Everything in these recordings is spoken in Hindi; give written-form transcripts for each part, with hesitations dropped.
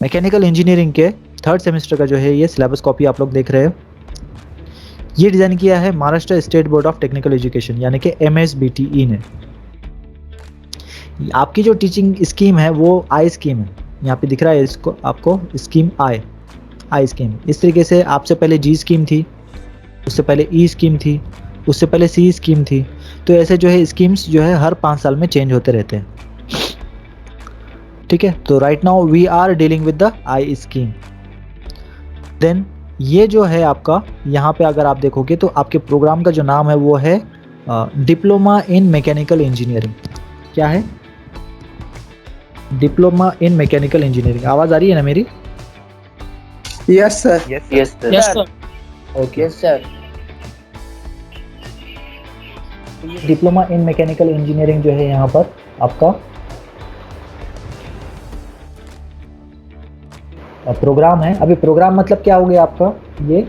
मैकेनिकल इंजीनियरिंग के थर्ड सेमेस्टर का जो है ये सिलेबस कॉपी आप लोग देख रहे हो। ये डिज़ाइन किया है Maharashtra state board of technical education यानी कि MSBTE ने। आपकी जो टीचिंग स्कीम है वो आई स्कीम है, यहाँ पे दिख रहा है इसको आपको स्कीम आई स्कीम। इस तरीके से आपसे पहले जी स्कीम थी, उससे पहले ई स्कीम थी, उससे पहले सी स्कीम थी। तो ऐसे जो है स्कीम्स जो है हर 5 साल में चेंज होते रहते हैं। ठीक है, तो right now we are dealing with the I scheme. Then ये जो है आपका यहाँ पे अगर आप देखोगे तो आपके प्रोग्राम का जो नाम है वो है डिप्लोमा इन मैकेनिकल इंजीनियरिंग। क्या है? Diploma in mechanical engineering. आवाज़ आ रही है ना मेरी? Yes sir. Yes sir. Okay, yes sir. Diploma in mechanical engineering जो है यहाँ पर आपका प्रोग्राम है। अभी प्रोग्राम मतलब क्या हो गया आपका, ये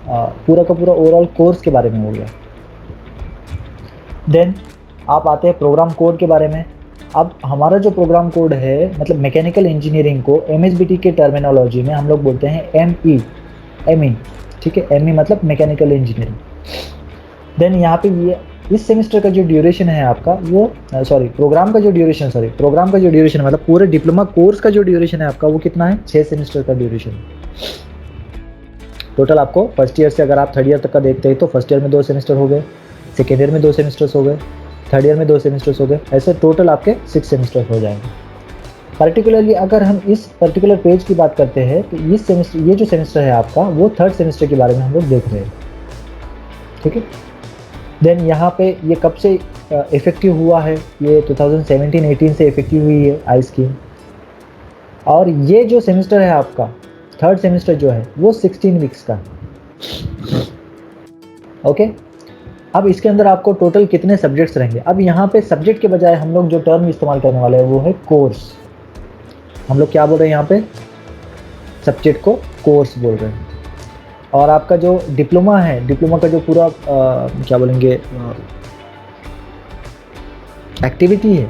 पूरा का पूरा ओवरऑल कोर्स के बारे में हो गया। देन आप आते हैं प्रोग्राम कोड के बारे में। अब हमारा जो प्रोग्राम कोड है मतलब मैकेनिकल इंजीनियरिंग को MSBT के टर्मिनोलॉजी में हम लोग बोलते हैं ME। ठीक है, ME मतलब मैकेनिकल इंजीनियरिंग। देन यहाँ पे ये इस सेमेस्टर का जो ड्यूरेशन है आपका वो प्रोग्राम का जो ड्यूरेशन मतलब पूरे डिप्लोमा कोर्स का जो ड्यूरेशन है आपका वो कितना है? 6 सेमेस्टर का ड्यूरेशन। टोटल आपको फर्स्ट ईयर से अगर आप थर्ड ईयर तक का देखते हैं तो फर्स्ट ईयर में 2 सेमेस्टर हो गए, सेकेंड ईयर में 2 सेमेस्टर्स हो गए, थर्ड ईयर में 2 सेमेस्टर्स हो गए, ऐसे टोटल आपके 6 सेमेस्टर हो जाएंगे। पर्टिकुलरली अगर हम इस पर्टिकुलर पेज की बात करते हैं तो इस सेमेस्टर ये जो सेमेस्टर है आपका वो थर्ड सेमेस्टर के बारे में हम लोग देख रहे हैं। ठीक है, देन यहाँ पे ये कब से इफ़ेक्टिव हुआ है? ये 2017-18 से इफ़ेक्टिव हुई है आई स्कीम। और ये जो सेमेस्टर है आपका थर्ड सेमेस्टर जो है वो 16 वीक्स का है। ओके, अब इसके अंदर आपको टोटल कितने सब्जेक्ट्स रहेंगे? अब यहाँ पे सब्जेक्ट के बजाय हम लोग जो टर्म इस्तेमाल करने वाले हैं वो है कोर्स। हम लोग क्या बोल रहे हैं यहाँ पे? सब्जेक्ट को कोर्स बोल रहे हैं। और आपका जो डिप्लोमा है, डिप्लोमा का जो पूरा क्या बोलेंगे एक्टिविटी है,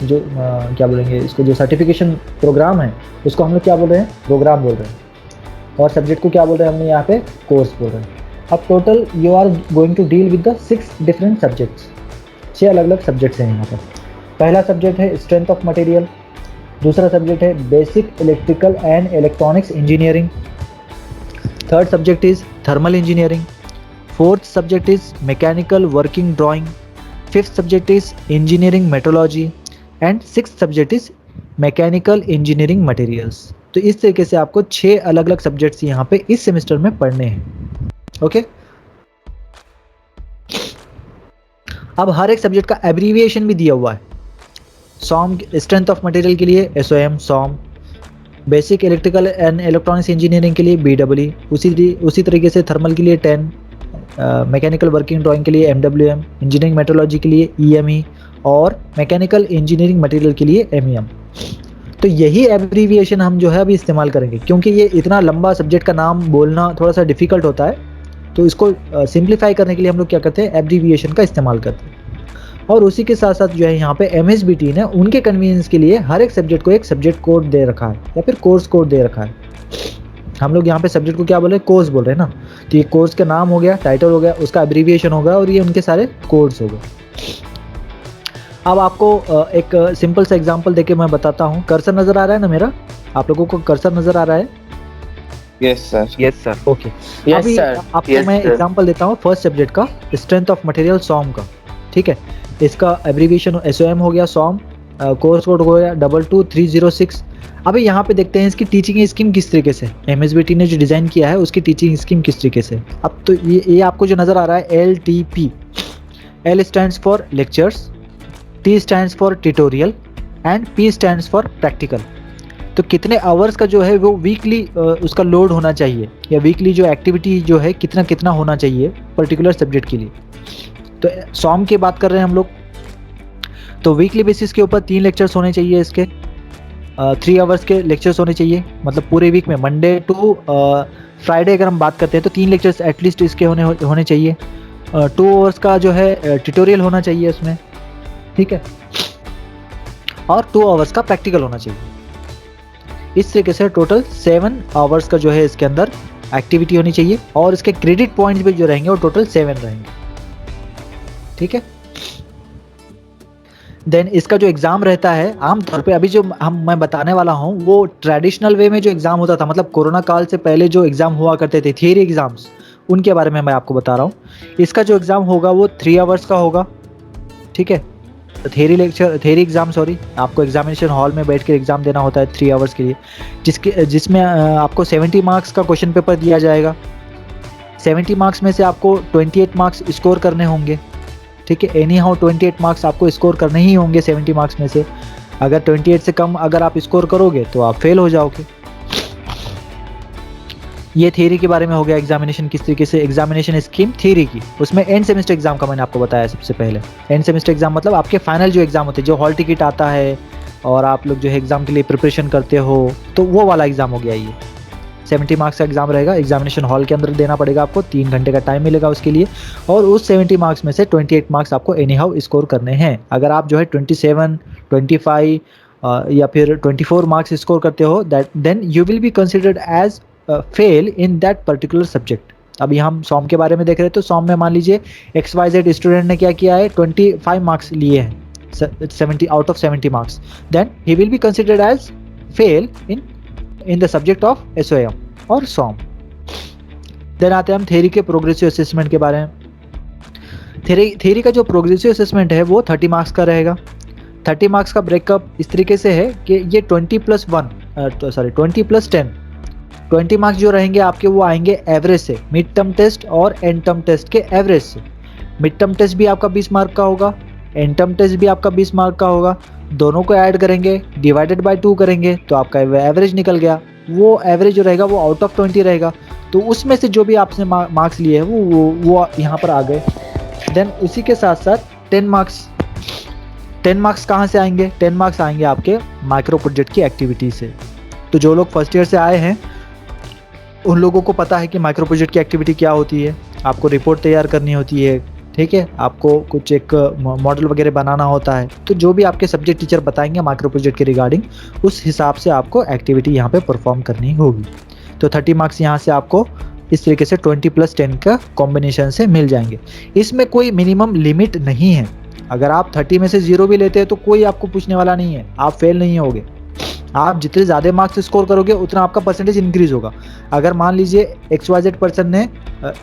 जो क्या बोलेंगे इसको, जो सर्टिफिकेशन प्रोग्राम है उसको हम लोग क्या बोल रहे हैं? प्रोग्राम बोल रहे हैं। और सब्जेक्ट को क्या बोल रहे हैं हमने यहाँ पे? कोर्स बोल रहे हैं। अब total you are going to deal with the 6 different subjects. 6 अलग अलग सब्जेक्ट्स हैं यहाँ पर। पहला सब्जेक्ट है स्ट्रेंथ ऑफ मटेरियल, दूसरा सब्जेक्ट है basic electrical and electronics engineering, third subject is thermal engineering, fourth subject is mechanical working drawing, fifth subject is engineering metrology and sixth subject is mechanical engineering materials. तो इस तरीके से आपको 6 अलग अलग सब्जेक्ट्स यहाँ पे इस सेमेस्टर में पढ़ने हैं। ओके, अब हर एक सब्जेक्ट का एब्रीविएशन भी दिया हुआ है। सॉम स्ट्रेंथ ऑफ मटेरियल के लिए SOM SOM, basic electrical and electronics engineering के लिए BEE, उसी तरीके से थर्मल के लिए 10, मैकेनिकल वर्किंग ड्राइंग के लिए MWM, इंजीनियरिंग मेट्रोलॉजी के लिए EME और मैकेनिकल इंजीनियरिंग मटेरियल के लिए MEM। तो यही एब्रीविएशन हम जो है अभी इस्तेमाल करेंगे, क्योंकि ये इतना लंबा सब्जेक्ट का नाम बोलना थोड़ा सा डिफ़िकल्ट होता है। तो इसको सिंप्लीफाई करने के लिए हम लोग क्या करते हैं? एब्रीविएशन का इस्तेमाल करते हैं। और उसी के साथ साथ जो है यहाँ पे MSBT ने उनके कन्वीनियंस के लिए हर एक सब्जेक्ट को एक सब्जेक्ट कोड दे रखा है या फिर कोर्स कोड दे रखा है। हम लोग यहाँ पे सब्जेक्ट को क्या बोल रहे हैं? कोर्स बोल रहे हैं ना। तो ये कोर्स का नाम हो गया, टाइटल हो गया, उसका एब्रीविएशन होगा और ये उनके सारे कोड्स हो गए। अब आपको एक सिंपल सा एग्जांपल देके मैं बताता हूँ। कर्सर नज़र आ रहा है ना मेरा? आप लोगों को कर्सर नज़र आ रहा है? Yes sir. Yes sir. Okay, अभी आपको मैं एग्जांपल देता हूँ फर्स्ट सब्जेक्ट का, स्ट्रेंथ ऑफ मटेरियल सॉम का। ठीक है, इसका एब्रीविएशन SOM हो गया, सॉम, कोर्स कोड हो गया 22306। अभी यहाँ पे देखते हैं इसकी टीचिंग स्कीम किस तरीके से MSBT ने जो डिज़ाइन किया है उसकी टीचिंग स्कीम किस तरीके से। अब तो ये आपको जो नज़र आ रहा है LTP, L stands for lectures, T stands for tutorial and P stands for practical. तो कितने आवर्स का जो है वो वीकली उसका लोड होना चाहिए या वीकली जो एक्टिविटी जो है कितना कितना होना चाहिए पर्टिकुलर सब्जेक्ट के लिए। तो सॉम की बात कर रहे हैं हम लोग, तो वीकली बेसिस के ऊपर 3 लेक्चर्स होने चाहिए इसके, 3 आवर्स के लेक्चर्स होने चाहिए। मतलब पूरे वीक में मंडे टू फ्राइडे अगर हम बात करते हैं तो 3 लेक्चर्स एटलीस्ट इसके होने चाहिए। 2 आवर्स का जो है ट्यूटोरियल होना चाहिए उसमें। ठीक है, और 2 आवर्स का प्रैक्टिकल होना चाहिए। इस तरीके से टोटल 7 आवर्स का जो है इसके अंदर एक्टिविटी होनी चाहिए और इसके क्रेडिट पॉइंट्स भी जो रहेंगे वो टोटल 7 रहेंगे, ठीक है। देन इसका जो एग्ज़ाम रहता है आमतौर पे अभी जो मैं बताने वाला हूँ वो ट्रेडिशनल वे में जो एग्ज़ाम होता था, मतलब कोरोना काल से पहले जो एग्ज़ाम हुआ करते थे थियरी एग्ज़ाम्स, उनके बारे में मैं आपको बता रहा हूँ। इसका जो एग्ज़ाम होगा वो 3 आवर्स का होगा, ठीक है। थियरी एग्ज़ाम आपको एग्जामिनेशन हॉल में बैठ कर एग्ज़ाम देना होता है 3 आवर्स के लिए, जिसमें आपको 70 मार्क्स का क्वेश्चन पेपर दिया जाएगा। 70 मार्क्स में से आपको 28 मार्क्स स्कोर करने होंगे, ठीक है। एनी हाउ 28 मार्क्स आपको स्कोर करने ही होंगे 70 मार्क्स में से। अगर 28 से कम अगर आप स्कोर करोगे तो आप फेल हो जाओगे। ये थियरी के बारे में हो गया एग्जामिनेशन, किस तरीके से एग्जामिनेशन स्कीम थियरी की। उसमें एंड सेमेस्टर एग्जाम का मैंने आपको बताया सबसे पहले। एंड सेमेस्टर एग्जाम मतलब आपके फाइनल जो एग्जाम होते हैं, जो हॉल टिकट आता है और आप लोग जो है एग्जाम के लिए प्रिपरेशन करते हो, तो वो वाला एग्जाम हो गया ये। 70 मार्क्स का एग्जाम रहेगा, एग्जामिनेशन हॉल के अंदर देना पड़ेगा आपको, 3 घंटे का टाइम मिलेगा उसके लिए। और उस 70 मार्क्स में से 28 मार्क्स आपको एनी हाउ स्कोर करने हैं। अगर आप जो है 27, 25 या फिर 24 मार्क्स स्कोर करते हो then you will be considered as fail in that particular subject. अभी हम सॉम के बारे में देख रहे हैं, तो सॉम में मान लीजिए XYZ स्टूडेंट ने क्या किया है, 25 मार्क्स लिए हैं 70 out of 70 marks, then he will be considered as fail in the subject of SOM और सॉम। देन आते हैं हम थ्योरी के प्रोग्रेसिव असेसमेंट के बारे में। थ्योरी का जो प्रोग्रेसिव असेसमेंट है वो 30 मार्क्स का रहेगा। 30 मार्क्स का ब्रेकअप इस तरीके से है कि ये 20+10 20 मार्क्स जो रहेंगे आपके वो आएंगे एवरेज से, मिड टर्म टेस्ट और एंड टर्म टेस्ट के एवरेज से। मिड टर्म टेस्ट भी आपका 20 मार्क का होगा, एंड टर्म टेस्ट भी आपका 20 मार्क का होगा। दोनों को ऐड करेंगे, डिवाइडेड बाय 2 करेंगे तो आपका एवरेज निकल गया। वो एवरेज जो रहेगा वो आउट ऑफ 20 रहेगा, तो उसमें से जो भी आपने मार्क्स लिए हैं वो यहाँ पर आ गए। देन उसी के साथ साथ 10 मार्क्स कहाँ से आएंगे? 10 मार्क्स आएंगे आपके माइक्रो प्रोजेक्ट की एक्टिविटी से। तो जो लोग फर्स्ट ईयर से आए हैं उन लोगों को पता है कि माइक्रो प्रोजेक्ट की एक्टिविटी क्या होती है। आपको रिपोर्ट तैयार करनी होती है, ठीक है, आपको कुछ एक मॉडल वगैरह बनाना होता है। तो जो भी आपके सब्जेक्ट टीचर बताएंगे माइक्रो प्रोजेक्ट के रिगार्डिंग, उस हिसाब से आपको एक्टिविटी यहाँ पे परफॉर्म करनी होगी। तो 30 मार्क्स यहाँ से आपको इस तरीके से 20+10 का कॉम्बिनेशन से मिल जाएंगे। इसमें कोई मिनिमम लिमिट नहीं है। अगर आप 30 में से 0 भी लेते हैं तो कोई आपको पूछने वाला नहीं है, आप फेल नहीं होगे। आप जितने ज़्यादा मार्क्स स्कोर करोगे उतना आपका परसेंटेज इंक्रीज होगा। अगर मान लीजिए XYZ पर्सन ने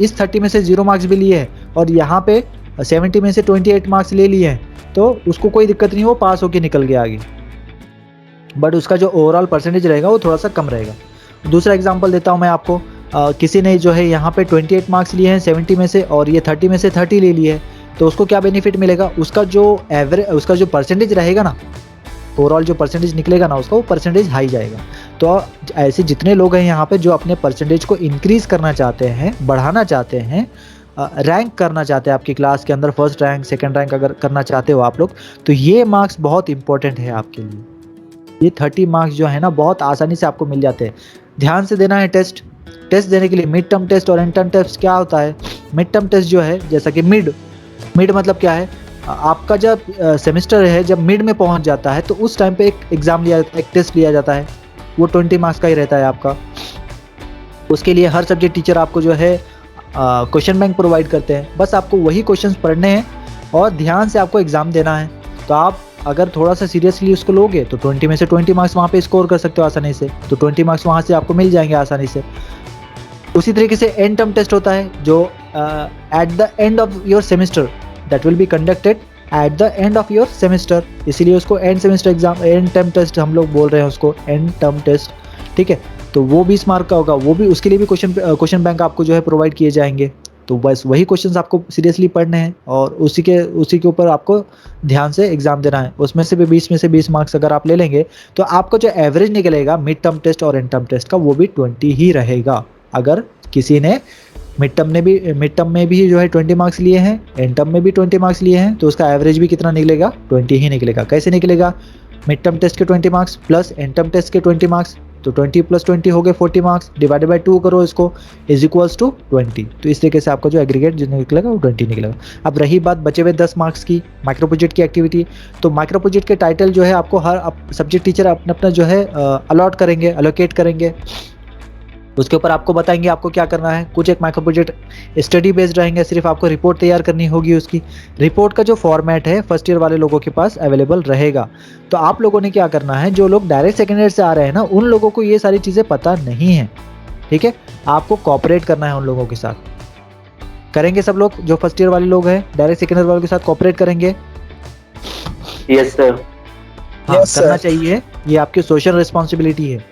इस 30 में से 0 मार्क्स भी लिए हैं और यहाँ पे 70 में से 28 मार्क्स ले लिए हैं, तो उसको कोई दिक्कत नहीं, वो पास होके निकल गया आगे। बट उसका जो ओवरऑल परसेंटेज रहेगा वो थोड़ा सा कम रहेगा। दूसरा एग्जाम्पल देता हूँ मैं आपको। किसी ने जो है यहाँ पे 28 मार्क्स लिए हैं 70 में से और ये 30 में से 30 ले लिए है, तो उसको क्या बेनिफिट मिलेगा? उसका जो परसेंटेज रहेगा ना, ओवरऑल जो परसेंटेज निकलेगा ना उसका, वो परसेंटेज हाई जाएगा। तो ऐसे जितने लोग हैं यहाँ पे जो अपने परसेंटेज को इंक्रीज़ करना चाहते हैं, बढ़ाना चाहते हैं, रैंक करना चाहते हैं आपकी क्लास के अंदर, फर्स्ट रैंक सेकंड रैंक अगर करना चाहते हो आप लोग, तो ये मार्क्स बहुत इंपॉर्टेंट है आपके लिए। ये 30 मार्क्स जो है ना बहुत आसानी से आपको मिल जाते हैं। ध्यान से देना है टेस्ट देने के लिए। मिड टर्म टेस्ट और एंड टर्म टेस्ट क्या होता है? मिड टर्म टेस्ट जो है, जैसा कि मिड मतलब क्या है, आपका जब सेमेस्टर है जब मिड में पहुंच जाता है तो उस टाइम पे एक एग्ज़ाम लिया जाता है, एक टेस्ट लिया जाता है, वो 20 मार्क्स का ही रहता है आपका। उसके लिए हर सब्जेक्ट टीचर आपको जो है क्वेश्चन बैंक प्रोवाइड करते हैं। बस आपको वही क्वेश्चंस पढ़ने हैं और ध्यान से आपको एग्ज़ाम देना है। तो आप अगर थोड़ा सा सीरियसली उसको लोगे तो 20 में से 20 मार्क्स वहाँ पे स्कोर कर सकते हो आसानी से। तो 20 मार्क्स वहाँ से आपको मिल जाएंगे आसानी से। उसी तरीके से एंड टर्म टेस्ट होता है जो at the end of your semester, that will be conducted at the end of your semester, इसीलिए उसको end semester exam, end term test हम लोग बोल रहे हैं उसको, एंड टर्म टेस्ट, ठीक है। तो वो 20 मार्क का होगा, वो भी उसके लिए भी क्वेश्चन बैंक आपको जो है प्रोवाइड किए जाएंगे। तो बस वही क्वेश्चंस आपको सीरियसली पढ़ने हैं और उसी के ऊपर आपको ध्यान से एग्जाम देना है। उसमें से भी 20 में से 20 मार्क्स अगर आप ले लेंगे तो आपका जो एवरेज निकलेगा मिड टर्म टेस्ट और एंड टर्म टेस्ट का, वो भी 20 ही रहेगा। अगर किसी ने मिड टर्म में भी जो है 20 मार्क्स लिए हैं, एंड टर्म में भी 20 मार्क्स लिए हैं, तो उसका एवरेज भी कितना निकलेगा? 20 ही निकलेगा। कैसे निकलेगा? मिड टर्म टेस्ट के 20 marks plus end term test के 20 मार्क्स, तो 20 + 20 हो गए 40 मार्क्स, डिवाइडेड बाय 2 करो इसको, इज इक्वल्स टू 20। तो इस तरीके से आपका जो एग्रीगेट जो निकलेगा वो 20 निकलेगा। अब रही बात बचे हुए 10 मार्क्स की माइक्रो प्रोजेक्ट की एक्टिविटी, तो माइक्रो प्रोजेक्ट के टाइटल जो है आपको हर सब्जेक्ट टीचर अपना अपना जो है अलॉट करेंगे, एलोकेट करेंगे। उसके ऊपर आपको बताएंगे आपको क्या करना है। कुछ एक माइक्रो प्रोजेक्ट स्टडी बेस्ड रहेंगे, सिर्फ आपको रिपोर्ट तैयार करनी होगी। उसकी रिपोर्ट का जो फॉर्मेट है फर्स्ट ईयर वाले लोगों के पास अवेलेबल रहेगा। तो आप लोगों ने क्या करना है, जो लोग डायरेक्ट सेकेंड ईयर से आ रहे हैं ना, उन लोगों को ये सारी चीज़ें पता नहीं है, ठीक है। आपको कॉपरेट करना है उन लोगों के साथ। करेंगे सब लोग जो फर्स्ट ईयर वाले लोग हैं डायरेक्ट सेकेंड ईयर वालों के साथ कॉपरेट करेंगे? Yes sir. हाँ, करना चाहिए, ये आपकी सोशल रिस्पॉन्सिबिलिटी है,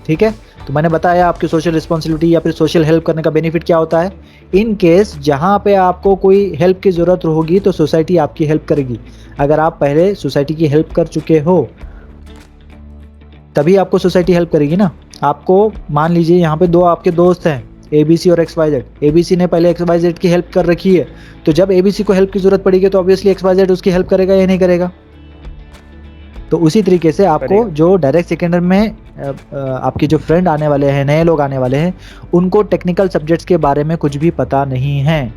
ठीक है। तो मैंने बताया आपकी सोशल रिस्पॉन्सिबिलिटी या फिर सोशल हेल्प करने का बेनिफिट क्या होता है। इन केस जहाँ पे आपको कोई हेल्प की ज़रूरत होगी तो सोसाइटी आपकी हेल्प करेगी। अगर आप पहले सोसाइटी की हेल्प कर चुके हो तभी आपको सोसाइटी हेल्प करेगी ना। आपको मान लीजिए यहाँ पे दो आपके दोस्त हैं, ABC और XYZ। ABC ने पहले XYZ की हेल्प कर रखी है, तो जब ABC को हेल्प की ज़रूरत पड़ेगी तो ऑब्वियसली XYZ उसकी हेल्प करेगा या नहीं करेगा। तो उसी तरीके से आपको जो डायरेक्ट सेकेंडर में आपके जो फ्रेंड आने वाले हैं, नए लोग आने वाले हैं, उनको टेक्निकल सब्जेक्ट्स के बारे में कुछ भी पता नहीं है।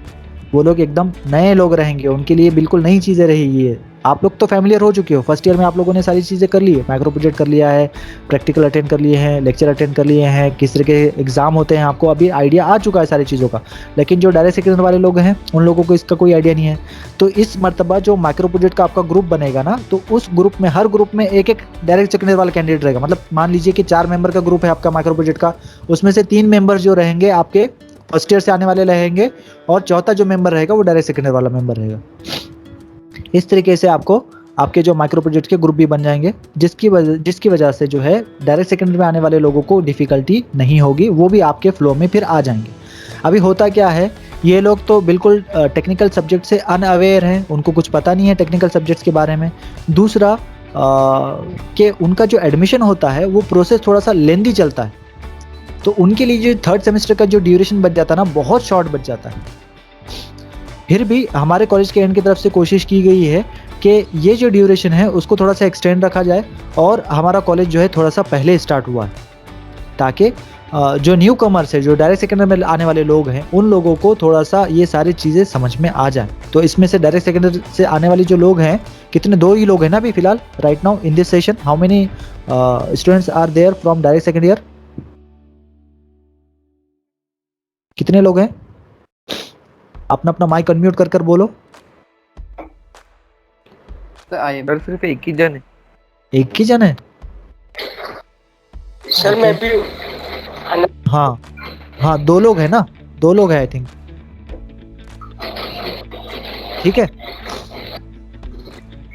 वो लोग एकदम नए लोग रहेंगे, उनके लिए बिल्कुल नई चीज़ें रहेगी ये। आप लोग तो फैमिलियर हो चुके हो, फर्स्ट ईयर में आप लोगों ने सारी चीज़ें कर ली है, माइक्रो प्रोजेक्ट कर लिया है, प्रैक्टिकल अटेंड कर लिए हैं, लेक्चर अटेंड कर लिए हैं, किस तरह के एग्जाम होते हैं आपको अभी आइडिया आ चुका है सारी चीज़ों का। लेकिन जो डायरेक्ट सेकेंडर वाले लोग हैं उन लोगों को इसका कोई आइडिया नहीं है। तो इस मर्तबा जो माइक्रो प्रोजेक्ट का आपका ग्रुप बनेगा ना, तो उस ग्रुप में हर ग्रुप में एक एक डायरेक्ट सेकेंडर वाला कैंडिडेट रहेगा। मतलब मान लीजिए कि 4 मेंबर का ग्रुप है आपका माइक्रो प्रोजेक्ट का, उसमें से 3 मेंबर जो रहेंगे आपके फर्स्ट ईयर से आने वाले रहेंगे और चौथा जो मेंबर रहेगा वो डायरेक्ट सेकेंडर वाला मेंबर रहेगा। इस तरीके से आपको आपके जो माइक्रो प्रोजेक्ट के ग्रुप भी बन जाएंगे, जिसकी वजह से जो है डायरेक्ट सेकेंडर में आने वाले लोगों को डिफ़िकल्टी नहीं होगी, वो भी आपके फ्लो में फिर आ जाएंगे। अभी होता क्या है, ये लोग तो बिल्कुल टेक्निकल सब्जेक्ट से अनअवेयर हैं, उनको कुछ पता नहीं है टेक्निकल सब्जेक्ट्स के बारे में। दूसरा कि उनका जो एडमिशन होता है वो प्रोसेस थोड़ा सा लेंदी चलता है, तो उनके लिए जो 3rd सेमेस्टर का जो ड्यूरेशन बच जाता है ना, बहुत शॉर्ट बच जाता है। फिर भी हमारे कॉलेज के एंड की तरफ से कोशिश की गई है कि ये जो ड्यूरेशन है उसको थोड़ा सा एक्सटेंड रखा जाए, और हमारा कॉलेज जो है थोड़ा सा पहले स्टार्ट हुआ है, ताकि जो न्यू कमर्स है, जो डायरेक्ट सेकेंडर में आने वाले लोग हैं, उन लोगों को थोड़ा सा ये सारी चीज़ें समझ में आ जाए। तो इसमें से डायरेक्ट सेकेंडर से आने वाले जो लोग हैं, कितने 2 ही लोग हैं ना अभी फिलहाल right now in this session. How many students are there from direct second year? कितने लोग हैं? अपना अपना माइक अनम्यूट कर कर बोलो। सर सिर्फ एक ही जन है। एक ही जन है? सर मैं भी हाँ हाँ, 2 लोग हैं ना, 2 लोग हैं आई थिंक, ठीक है।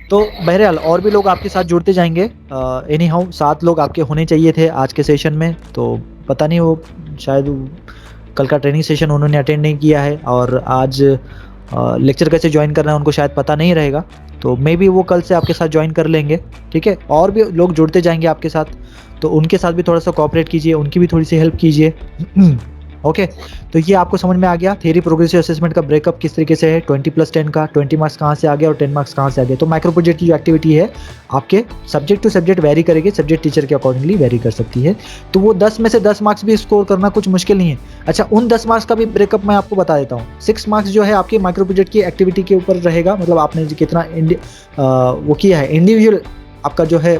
तो बहरहाल और भी लोग आपके साथ जुड़ते जाएंगे। एनी हाउ 7 लोग आपके होने चाहिए थे आज के सेशन में, तो पता नहीं वो शायद कल का ट्रेनिंग सेशन उन्होंने अटेंड नहीं किया है, और आज लेक्चर कैसे ज्वाइन करना है उनको शायद पता नहीं रहेगा, तो मे बी वो कल से आपके साथ ज्वाइन कर लेंगे, ठीक है। और भी लोग जुड़ते जाएंगे आपके साथ, तो उनके साथ भी थोड़ा सा कोऑपरेट कीजिए, उनकी भी थोड़ी सी हेल्प कीजिए। ओके, तो ये आपको समझ में आ गया थ्योरी प्रोग्रेसिव असेसमेंट का ब्रेकअप किस तरीके से है, 20 + 10 का 20 मार्क्स कहाँ से आ गया और 10 मार्क्स कहाँ से आ गए। तो माइक्रो प्रोजेक्ट की जो एक्टिविटी है आपके सब्जेक्ट टू सब्जेक्ट वेरी करेगी, सब्जेक्ट टीचर के अकॉर्डिंगली वेरी कर सकती है। तो वो 10 में से 10 मार्क्स भी स्कोर करना कुछ मुश्किल नहीं है। अच्छा, उन 10 मार्क्स का भी ब्रेकअप मैं आपको बता देता हूँ। 6 मार्क्स जो है आपके माइक्रो प्रोजेक्ट की एक्टिविटी के ऊपर रहेगा, मतलब आपने कितना वो किया है, इंडिविजुअल आपका जो है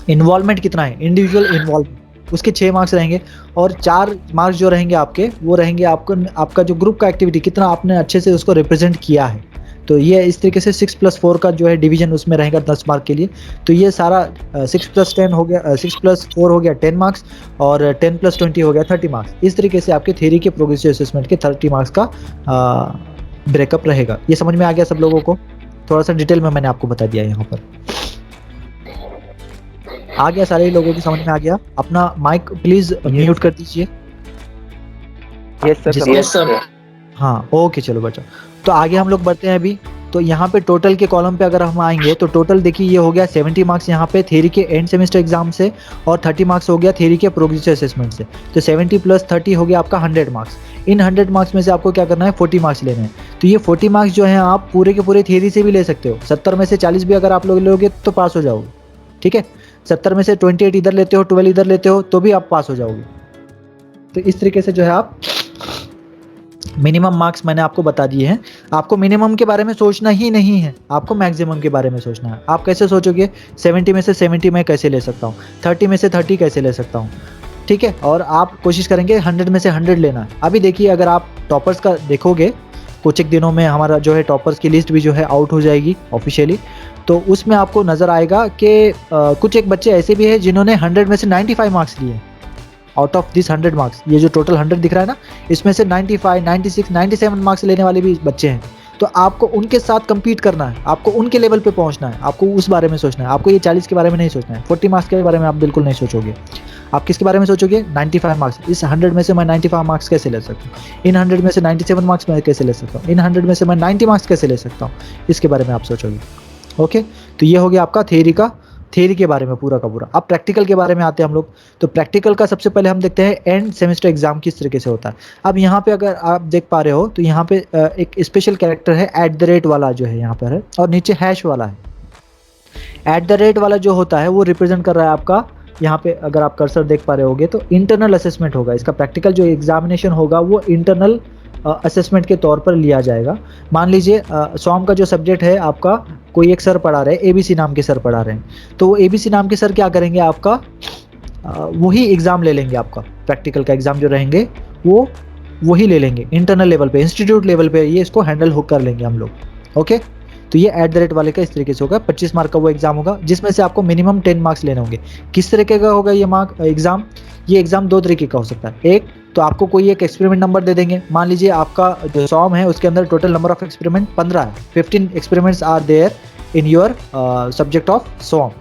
इन्वॉल्वमेंट कितना है, इंडिविजुअल इन्वॉल्वमेंट, उसके 6 मार्क्स रहेंगे। और 4 मार्क्स जो रहेंगे आपके, वो रहेंगे आपका जो ग्रुप का एक्टिविटी कितना आपने अच्छे से उसको रिप्रेजेंट किया है। तो ये इस तरीके से 6 + 4 का जो है डिवीजन उसमें रहेगा 10 मार्क के लिए। तो ये सारा 6 + 10 हो गया, 6 + 4 हो गया 10 मार्क्स, और 10 + 20 हो गया 30 मार्क्स। इस तरीके से आपके थ्योरी के प्रोग्रेसिव असेसमेंट के 30 मार्क्स का ब्रेकअप रहेगा। ये समझ में आ गया सब लोगों को? थोड़ा सा डिटेल में मैंने आपको बता दिया यहाँ पर। आ गया सारे लोगों की समझ में आ गया? अपना माइक प्लीज म्यूट कर दीजिए। Yes sir. हाँ ओके, चलो बच्चों, तो आगे हम लोग बढ़ते हैं अभी। तो यहाँ पे टोटल के कॉलम पे अगर हम आएंगे तो टोटल देखिए ये हो गया 70 मार्क्स यहाँ पे थ्योरी के एंड सेमेस्टर एग्जाम से, और 30 मार्क्स हो गया थ्योरी के प्रोग्रेसिव असेसमेंट से। तो 70 + 30 हो गया आपका 100 मार्क्स। इन 100 मार्क्स में से आपको क्या करना है, 40 मार्क्स लेने हैं। तो ये 40 मार्क्स जो है आप पूरे के पूरे थ्योरी से भी ले सकते हो, 70 में से 40 भी अगर आप लोग लोगे तो पास हो जाओगे, ठीक है। 70 में से 28 इधर लेते हो, 12 इधर लेते हो, तो भी आप पास हो जाओगे। तो इस तरीके से जो है आप मिनिमम मार्क्स मैंने आपको बता दिए हैं। आपको मिनिमम के बारे में सोचना ही नहीं है, आपको मैक्सिमम के बारे में सोचना है। आप कैसे सोचोगे, 70 में से 70 मैं कैसे ले सकता हूँ, 30 में से 30 कैसे ले सकता हूँ, ठीक है। और आप कोशिश करेंगे 100 में से 100 लेना है। अभी देखिए, अगर आप टॉपर्स का देखोगे, कुछ एक दिनों में हमारा जो है टॉपर्स की लिस्ट भी जो है आउट हो जाएगी ऑफिशियली, तो उसमें आपको नज़र आएगा कि कुछ एक बच्चे ऐसे भी हैं जिन्होंने 100 में से 95 मार्क्स लिए। आउट ऑफ दिस 100 मार्क्स, ये जो टोटल 100 दिख रहा है ना, इसमें से 95, 96, 97 मार्क्स लेने वाले भी बच्चे हैं। तो आपको उनके साथ compete करना है, आपको उनके लेवल पे पहुंचना है, आपको उस बारे में सोचना है। आपको ये 40 के बारे में नहीं सोचना है, 40 मार्क्स के बारे में आप बिल्कुल नहीं सोचोगे। आप किसके बारे में सोचोगे, 95 मार्क्स। इस 100 में से मैं 95 मार्क्स कैसे ले सकता हूँ, इन 100 में से 97 मार्क्स मैं कैसे ले सकता हूँ, इन 100 में से मैं 90 मार्क्स कैसे ले सकता हूँ, इसके बारे में आप सोचोगे। ओके, तो ये हो गया आपका थ्योरी के बारे में पूरा का पूरा। अब प्रैक्टिकल के बारे में आते हैं हम लोग। तो प्रैक्टिकल का सबसे पहले हम देखते हैं एंड सेमेस्टर एग्जाम किस तरीके से होता है। अब यहाँ पे अगर आप देख पा रहे हो तो यहाँ पे एक स्पेशल कैरेक्टर है @ वाला जो है यहाँ पर है, और नीचे हैश वाला है। @ वाला जो होता है वो रिप्रेजेंट कर रहा है आपका, यहाँ पे अगर आप कर्सर देख पा रहे होगे तो इंटरनल असेसमेंट होगा। इसका प्रैक्टिकल जो एग्जामिनेशन होगा वो इंटरनल असेसमेंट के तौर पर लिया जाएगा। मान लीजिए सॉम का जो सब्जेक्ट है आपका, कोई एक सर पढ़ा रहे हैं, ABC नाम के सर पढ़ा रहे हैं, तो वो ABC नाम के सर क्या करेंगे, आपका वही एग्ज़ाम ले लेंगे। आपका प्रैक्टिकल का एग्ज़ाम जो रहेंगे वो वही ले लेंगे इंटरनल लेवल पे, इंस्टीट्यूट लेवल पे ये इसको हैंडल हो कर लेंगे हम लोग। ओके, तो ये @ वाले का इस तरीके से होगा। 25 मार्क का वो एग्ज़ाम होगा जिसमें से आपको मिनिमम 10 मार्क्स लेने होंगे। किस तरीके का होगा ये एग्ज़ाम, ये एग्ज़ाम दो तरीके का हो सकता है। एक तो आपको कोई एक एक्सपेरिमेंट नंबर दे देंगे। मान लीजिए आपका जो सॉम है उसके अंदर टोटल नंबर ऑफ एक्सपेरिमेंट 15 है, 15 experiments are there in your subject of SOM.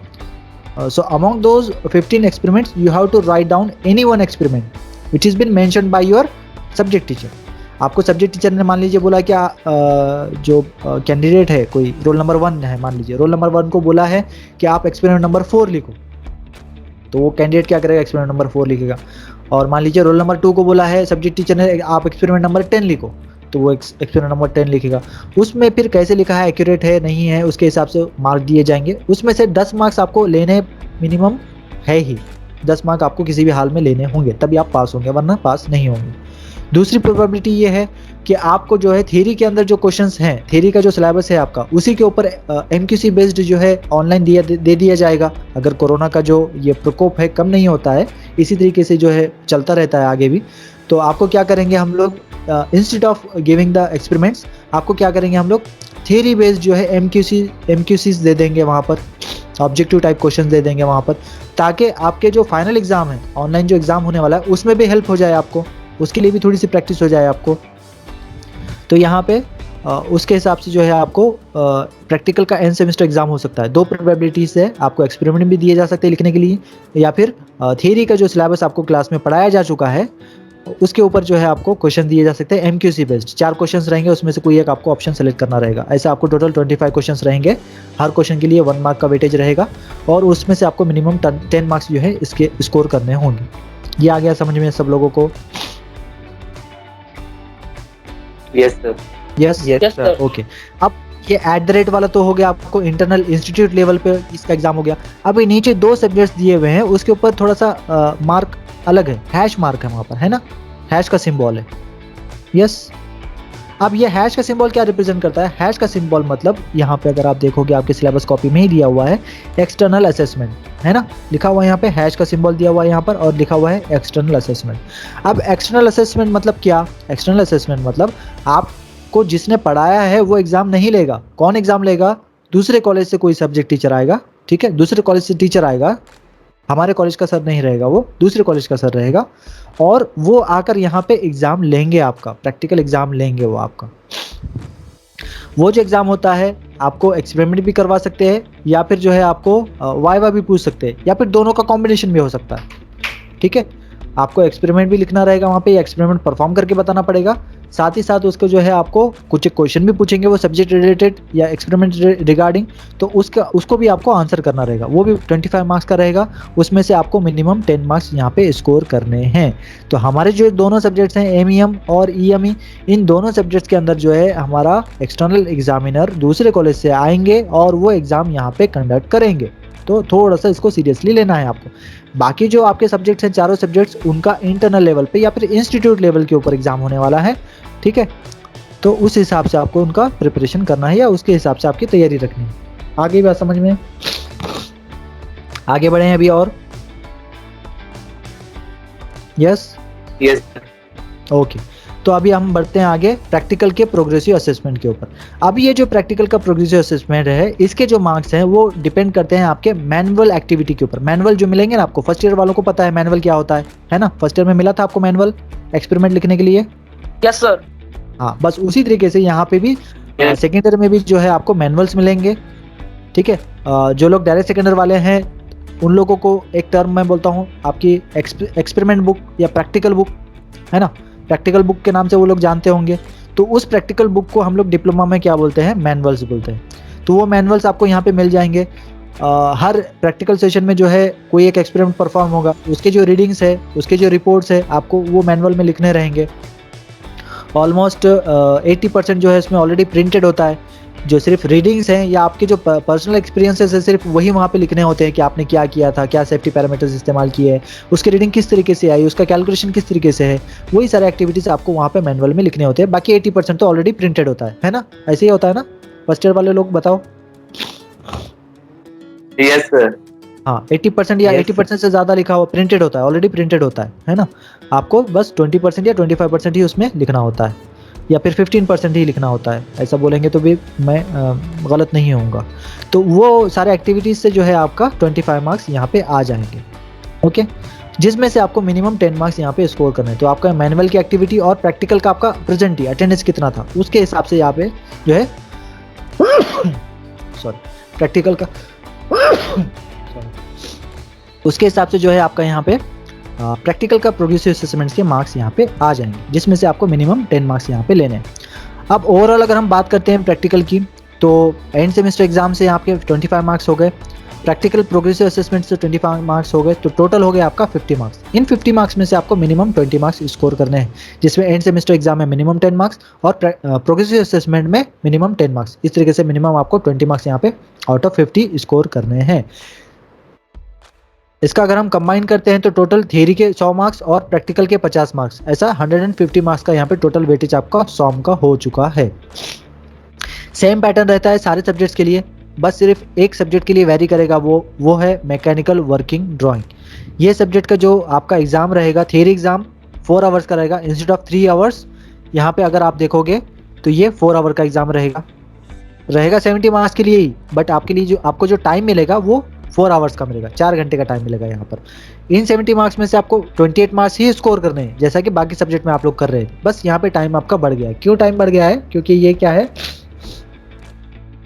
So among those 15 experiments you have to write down any one experiment which has been mentioned by your subject teacher। आपको सब्जेक्ट टीचर ने मान लीजिए बोला क्या, जो कैंडिडेट है कोई रोल नंबर 1 है, मान लीजिए रोल नंबर 1 को बोला है कि आप एक्सपेरिमेंट नंबर 4 लिखो, तो वो कैंडिडेट क्या करेगा, एक्सपेरिमेंट नंबर 4 लिखेगा। और मान लीजिए रोल नंबर 2 को बोला है सब्जेक्ट टीचर ने आप एक्सपेरिमेंट नंबर 10 लिखो, तो वो एक्सपेरिमेंट नंबर 10 लिखेगा। उसमें फिर कैसे लिखा है, एक्यूरेट है नहीं है, उसके हिसाब से मार्क दिए जाएंगे। उसमें से 10 मार्क्स आपको लेने मिनिमम है ही, 10 मार्क आपको किसी भी हाल में लेने होंगे, तभी आप पास होंगे, वरना पास नहीं होंगे। दूसरी प्रोबेबिलिटी ये है कि आपको जो है थ्योरी के अंदर जो क्वेश्चंस हैं, थ्योरी का जो सिलेबस है आपका, उसी के ऊपर MQC बेस्ड जो है ऑनलाइन दे दिया जाएगा। अगर कोरोना का जो ये प्रकोप है कम नहीं होता है, इसी तरीके से जो है चलता रहता है आगे भी, तो आपको क्या करेंगे हम लोग, instead of giving the experiments, आपको क्या करेंगे हम लोग थ्योरी बेस्ड जो है MQCs दे देंगे वहाँ पर, ऑब्जेक्टिव टाइप क्वेश्चन दे देंगे वहाँ पर, ताकि आपके जो फाइनल एग्जाम है, ऑनलाइन जो एग्जाम होने वाला है, उसमें भी हेल्प हो जाए आपको, उसके लिए भी थोड़ी सी प्रैक्टिस हो जाए आपको। तो यहाँ पे उसके हिसाब से जो है आपको प्रैक्टिकल का एंड सेमेस्टर एग्जाम हो सकता है। दो प्रोबेबिलिटीज है, आपको एक्सपेरिमेंट भी दिए जा सकते हैं लिखने के लिए, या फिर थ्योरी का जो सिलेबस आपको क्लास में पढ़ाया जा चुका है उसके ऊपर जो है आपको क्वेश्चन दिए जा सकते हैं MQC बेस्ड। 4 क्वेश्चंस रहेंगे, उसमें से कोई एक आपको ऑप्शन सेलेक्ट करना रहेगा। ऐसे आपको टोटल 25 क्वेश्चंस रहेंगे, हर क्वेश्चन के लिए 1 मार्क का वेटेज रहेगा, और उसमें से आपको मिनिमम 10 मार्क्स जो है इसके स्कोर करने होंगे। ये आ गया समझ में सब लोगों को? Yes sir. Yes sir. Okay. अब ये @ वाला तो हो गया आपको इंटरनल इंस्टीट्यूट लेवल पे इसका एग्जाम हो गया। अब ये नीचे 2 सब्जेक्ट्स दिए हुए हैं, उसके ऊपर थोड़ा सा मार्क अलग है, हैश मार्क है वहाँ पर, है ना, हैश का सिंबल है। यस, अब ये हैश का सिंबल क्या रिप्रेजेंट करता है? हैश का सिंबल मतलब यहाँ पे अगर आप देखोगे आपके सिलेबस कॉपी में ही दिया हुआ है एक्सटर्नल असेसमेंट, है ना, लिखा हुआ है यहाँ पे, हैश का सिंबल दिया हुआ है यहाँ पर, और लिखा हुआ है एक्सटर्नल असेसमेंट। अब एक्सटर्नल असेसमेंट मतलब क्या? एक्सटर्नल असेसमेंट मतलब आपको जिसने पढ़ाया है वो एग्जाम नहीं लेगा। कौन एग्जाम लेगा? दूसरे कॉलेज से कोई सब्जेक्ट टीचर आएगा, ठीक है, दूसरे कॉलेज से टीचर आएगा, हमारे कॉलेज का सर नहीं रहेगा, वो दूसरे कॉलेज का सर रहेगा, और वो आकर यहाँ पे एग्जाम लेंगे, आपका प्रैक्टिकल एग्जाम लेंगे। वो आपका वो जो एग्जाम होता है, आपको एक्सपेरिमेंट भी करवा सकते हैं, या फिर जो है आपको वाइवा भी पूछ सकते हैं, या फिर दोनों का कॉम्बिनेशन भी हो सकता है, ठीक है। आपको एक्सपेरिमेंट भी लिखना रहेगा वहाँ पे, एक्सपेरिमेंट परफॉर्म करके बताना पड़ेगा, साथ ही साथ उसको जो है आपको कुछ क्वेश्चन भी पूछेंगे वो सब्जेक्ट रिलेटेड या एक्सपेरिमेंट रिगार्डिंग, तो उसको भी आपको आंसर करना रहेगा, वो भी 25 मार्क्स का रहेगा। उसमें से आपको मिनिमम 10 मार्क्स यहाँ पे स्कोर करने हैं। तो हमारे जो दोनों सब्जेक्ट्स हैं MEM और EME, इन दोनों सब्जेक्ट्स के अंदर जो है हमारा एक्सटर्नल एग्जामिनर दूसरे कॉलेज से आएंगे और वो एग्ज़ाम यहाँ पे कंडक्ट करेंगे। तो थोड़ा सा इसको सीरियसली लेना है आपको। बाकी जो आपके सब्जेक्ट्स हैं, चारों सब्जेक्ट्स, उनका इंटरनल लेवल पे या फिर इंस्टीट्यूट लेवल के ऊपर एग्जाम होने वाला है, ठीक है। तो उस हिसाब से आपको उनका प्रिपरेशन करना है या उसके हिसाब से आपकी तैयारी रखनी है। आगे बात समझ में, आगे बढ़े हैं अभी और। Yes yes sir. ओके, तो अभी हम बढ़ते हैं आगे प्रैक्टिकल के प्रोग्रेसिव असेसमेंट के ऊपर। अब ये जो प्रैक्टिकल का प्रोग्रेसिव असेसमेंट है, इसके जो मार्क्स हैं वो डिपेंड करते हैं आपके मैनुअल एक्टिविटी के ऊपर। मैनुअल जो मिलेंगे ना आपको, फर्स्ट ईयर वालों को पता है मैनुअल क्या होता है ना। फर्स्ट ईयर में मिला था आपको मैनुअल एक्सपेरिमेंट लिखने के लिए। Yes sir. हाँ, बस उसी तरीके से यहाँ पे भी Yes. सेकेंड ईयर में भी जो है आपको मैनुअल्स मिलेंगे, ठीक है। जो लोग डायरेक्ट सेकेंड ईयर वाले हैं उन लोगों को एक टर्म मैं बोलता हूँ आपकी एक्सपेरिमेंट बुक या प्रैक्टिकल बुक, है ना। प्रैक्टिकल बुक के नाम से वो लोग जानते होंगे। तो उस प्रैक्टिकल बुक को हम लोग डिप्लोमा में क्या बोलते हैं, मैनुअल्स बोलते हैं। तो वो मैनुअल्स आपको यहाँ पे मिल जाएंगे। हर प्रैक्टिकल सेशन में जो है कोई एक एक्सपेरिमेंट परफॉर्म होगा, उसके जो रीडिंग्स है, उसके जो रिपोर्ट्स है, आपको वो मैनुअल में लिखने रहेंगे। ऑलमोस्ट 80% जो है इसमें ऑलरेडी प्रिंटेड होता है। जो सिर्फ रीडिंग्स हैं या आपके जो पर्सनल एक्सपीरियंसेस है, सिर्फ वही वहाँ पे लिखने होते हैं कि आपने क्या किया था, क्या सेफ्टी पैरामीटर्स इस्तेमाल किए हैं, उसकी रीडिंग किस तरीके से आई, उसका कैलकुलेशन किस तरीके से है, वही सारे एक्टिविटीज़ आपको वहाँ पे मैनुअल में लिखने होते हैं। बाकी 80% तो ऑलरेडी प्रिंटेड होता है ना। ऐसे ही होता है ना। फर्स्ट ईयर वाले लोग बताओ। Yes sir. हाँ, 80% या Yes, 80% से ज़्यादा लिखा हुआ प्रिंटेड होता है, ऑलरेडी प्रिंटेड होता है ना। आपको बस 20% या 25% ही उसमें लिखना होता है, या फिर 15% ही लिखना होता है। ऐसा बोलेंगे तो भी मैं गलत नहीं होऊंगा। तो वो सारे एक्टिविटीज़ से जो है आपका 25 मार्क्स यहाँ पे आ जाएंगे, ओके। जिसमें से आपको मिनिमम 10 मार्क्स यहाँ पे स्कोर करने हैं। तो आपका मैनुअल की एक्टिविटी और प्रैक्टिकल का आपका प्रेजेंट अटेंडेंस कितना था, उसके हिसाब से यहाँ पे जो है सॉरी प्रैक्टिकल का उसके हिसाब से जो है आपका यहाँ पे प्रैक्टिकल का प्रोग्रेसिव असेसमेंट्स के मार्क्स यहाँ पे आ जाएंगे, जिसमें से आपको मिनिमम 10 मार्क्स यहाँ पे लेने हैं। अब ओवरऑल अगर हम बात करते हैं प्रैक्टिकल की, तो एंड सेमेस्टर एग्जाम से आपके 25 मार्क्स हो गए, प्रैक्टिकल प्रोग्रेसिव असेसमेंट से 25 मार्क्स हो गए, तो टोटल हो गया आपका 50 मार्क्स। इन 50 मार्क्स में से आपको मिनिमम 20 मार्क्स स्कोर करने हैं, जिसमें एंड सेमेस्टर एग्जाम में मिनिमम 10 मार्क्स और प्रोग्रेसिव असेसमेंट में मिनिमम 10 मार्क्स। इस तरीके से मिनिमम आपको 20 मार्क्स यहाँ पे आउट ऑफ 50 स्कोर करने हैं। इसका अगर हम कंबाइन करते हैं तो टोटल थियरी के 100 मार्क्स और प्रैक्टिकल के 50 मार्क्स, ऐसा 150 मार्क्स का यहाँ पे टोटल वेटेज आपका सॉम का हो चुका है। सेम पैटर्न रहता है सारे सब्जेक्ट्स के लिए, बस सिर्फ एक सब्जेक्ट के लिए वेरी करेगा, वो है मैकेनिकल वर्किंग ड्राइंग। ये सब्जेक्ट का जो आपका एग्जाम रहेगा, थियरी एग्जाम 4 आवर्स का रहेगा इंस्टेड ऑफ 3 आवर्स। यहाँ पे अगर आप देखोगे तो ये 4 आवर का एग्जाम रहेगा 70 मार्क्स के लिए ही, बट आपके लिए जो आपको जो टाइम मिलेगा वो 4 आवर्स का मिलेगा, 4 घंटे का टाइम मिलेगा यहाँ पर। इन 70 मार्क्स में से आपको 28 मार्क्स ही स्कोर करने हैं, जैसा कि बाकी सब्जेक्ट में आप लोग कर रहे हैं। बस यहाँ पे टाइम आपका बढ़ गया है। क्यों टाइम बढ़ गया है? क्योंकि ये क्या है,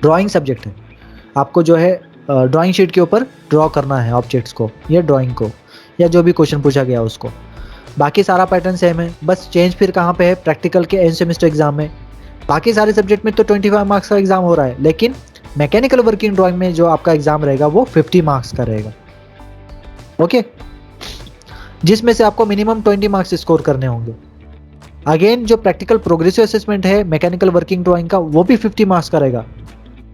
ड्राइंग सब्जेक्ट है। आपको जो है ड्राइंग शीट के ऊपर ड्रॉ करना है ऑब्जेक्ट्स को या ड्राइंग को, या जो भी क्वेश्चन पूछा गया उसको। बाकी सारा पैटर्न सेम है, बस चेंज फिर कहाँ पे है, प्रैक्टिकल के एंड सेमेस्टर एग्जाम में। बाकी सारे सब्जेक्ट में तो 25 मार्क्स का एग्जाम हो रहा है, लेकिन मैकेनिकल वर्किंग ड्राइंग में जो आपका एग्जाम रहेगा वो 50 मार्क्स का रहेगा, ओके, जिसमें से आपको मिनिमम 20 मार्क्स स्कोर करने होंगे। अगेन जो प्रैक्टिकल प्रोग्रेसिव असेसमेंट है मैकेनिकल वर्किंग ड्राइंग का, वो भी 50 मार्क्स का रहेगा,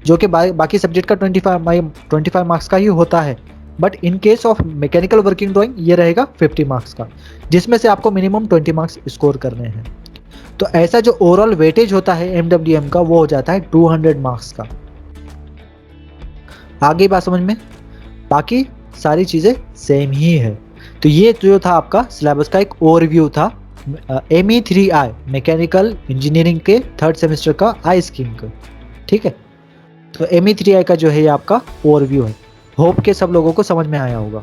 जो कि बाकी सब्जेक्ट का 25 मार्क्स का ही होता है। But in case of mechanical working drawing ये रहेगा 50 मार्क्स का, जिसमें से आपको मिनिमम 20 मार्क्स स्कोर करने हैं। तो ऐसा जो ओवरऑल वेटेज होता है MWM का, वो हो जाता है 200 मार्क्स का। आगे बात समझ में? बाकी सारी चीज़ें सेम ही है। तो ये जो था आपका सिलेबस का एक ओवरव्यू था ME3I मैकेनिकल इंजीनियरिंग के 3rd सेमेस्टर का आई स्कीम का, ठीक है। तो ME3I का जो है ये आपका ओवरव्यू है। होप के सब लोगों को समझ में आया होगा।